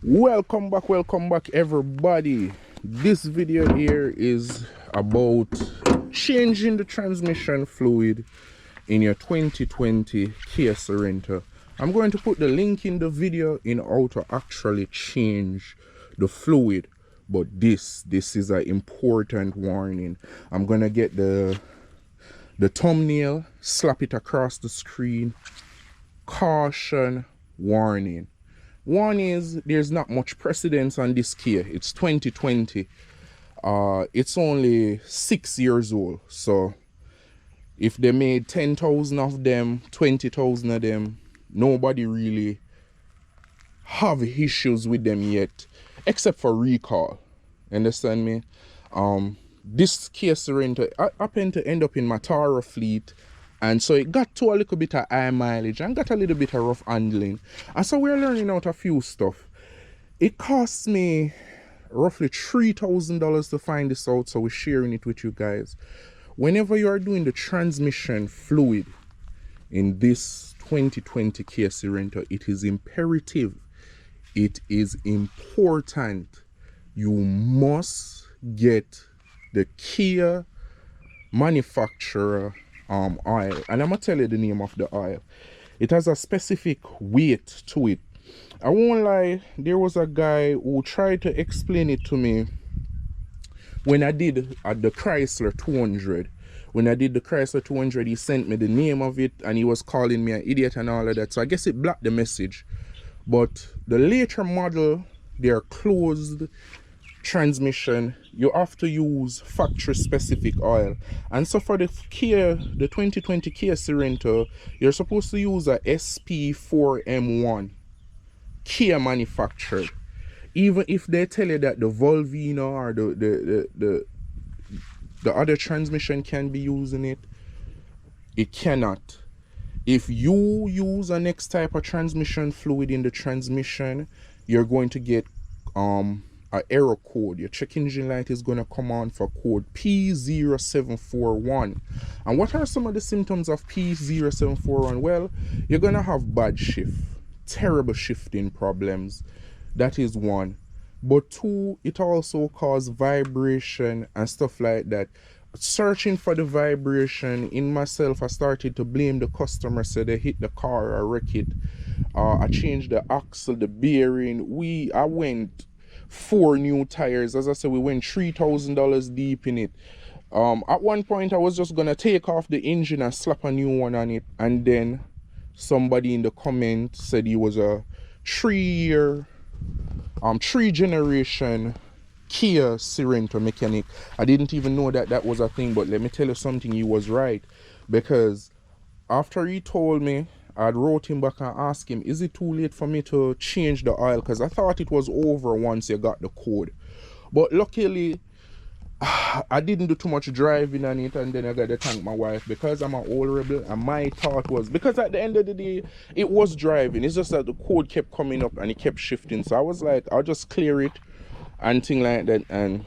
Welcome back everybody. This video here is about changing the transmission fluid in your 2020 Kia Sorento. I'm going to put the link in the video in how to actually change the fluid, but this is an important warning. I'm gonna get the thumbnail, slap it across the screen. Caution, warning. One is there's not much precedence on this Kia. It's 2020. It's only 6 years old. So if they made 10,000 of them, 20,000 of them, nobody really have issues with them yet, except for recall. Understand me? This Kia Sorento happened to end up in my Tara fleet. And so it got to a little bit of high mileage and got a little bit of rough handling. And so we're learning out a few stuff. It cost me roughly $3,000 to find this out, so we're sharing it with you guys. Whenever you are doing the transmission fluid in this 2020 Kia Sorento, it is imperative, it is important, you must get the Kia manufacturer oil, and I'm gonna tell you the name of the oil. It has a specific weight to it. I won't lie, there was a guy who tried to explain it to me when I did at the Chrysler 200. When I did the Chrysler 200, he sent me the name of it and he was calling me an idiot and all of that, so I guess it blocked the message. But the later model, they're closed transmission, you have to use factory specific oil. And so for the 2020 Kia Sorento, you're supposed to use a SP4M1 Kia manufactured. Even if they tell you that the Volvino or the other transmission can be using it, it cannot. If you use a next type of transmission fluid in the transmission, you're going to get an error code. Your check engine light is going to come on for code P0741. And what are some of the symptoms of P0741? Well, you're going to have bad shift, terrible shifting problems. That is one. But two, it also causes vibration and stuff like that. Searching for the vibration in myself, I started to blame the customer, so they hit the car or wreck it. I changed the axle, the bearing. I went 4 new tires. As I said, we went $3,000 deep in it. At one point I was just gonna take off the engine and slap a new one on it, and then somebody in the comment said he was a 3-generation Kia Sorento mechanic. I didn't even know that that was a thing, but let me tell you something, he was right. Because after he told me, I wrote him back and asked him, is it too late for me to change the oil? Because I thought it was over once you got the code. But luckily, I didn't do too much driving on it, and then I got to thank my wife, because I'm an old rebel, and my thought was, because at the end of the day, it was driving. It's just that the code kept coming up and it kept shifting. So I was like, I'll just clear it and thing like that. And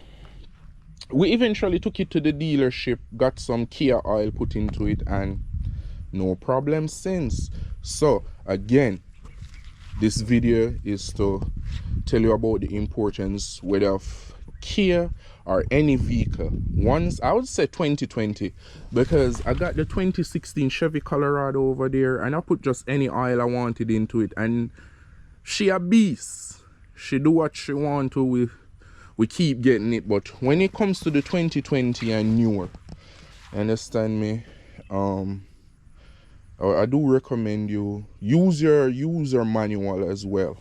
we eventually took it to the dealership, got some Kia oil put into it, and no problem since. So again, this video is to tell you about the importance, whether of Kia or any vehicle. Once, I would say 2020, because I got the 2016 Chevy Colorado over there, and I put just any oil I wanted into it, and she a beast. She do what she want to. We keep getting it. But when it comes to the 2020 and newer, understand me, I do recommend you use your user manual as well.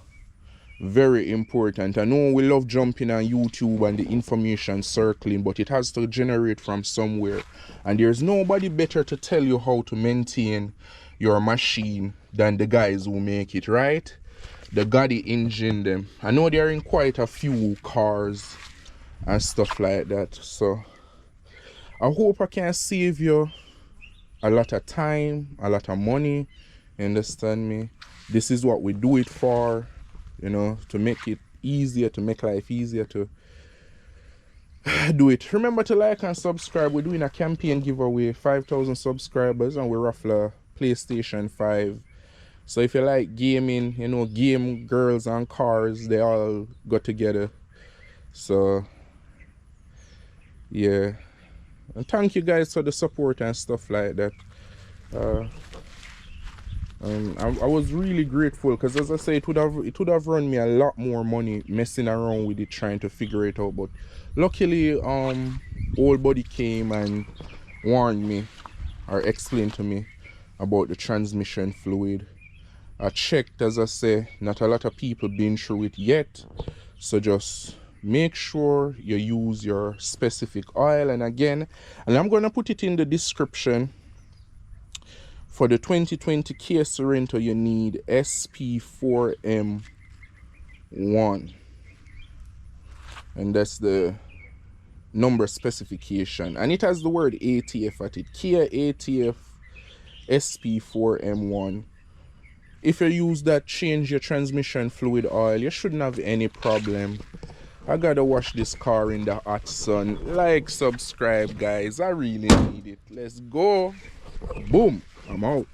Very important. I know we love jumping on YouTube and the information circling, but it has to generate from somewhere, and there's nobody better to tell you how to maintain your machine than the guys who make it, right? The Gotti engine them. I know they're in quite a few cars and stuff like that. So I hope I can save you a lot of time, a lot of money. You understand me? This is what we do it for, you know, to make it easier, to make life easier, to do it. Remember to like and subscribe. We're doing a campaign giveaway, 5,000 subscribers, and we raffle a PlayStation 5 So if you like gaming, you know, game girls and cars, they all got together. So yeah, and thank you guys for the support and stuff like that. I was really grateful because, as I say, it would have run me a lot more money messing around with it trying to figure it out. But luckily, old buddy came and warned me or explained to me about the transmission fluid. I checked, as I say, not a lot of people been through it yet, so just make sure you use your specific oil. And again, and I'm gonna put it in the description. For the 2020 Kia Sorento, you need SP4M1, and that's the number specification, and it has the word ATF at it. Kia ATF SP4M1. If you use that, change your transmission fluid oil, you shouldn't have any problem. I gotta wash this car in the hot sun. Like, subscribe, guys, I really need it. Let's go. Boom, I'm out.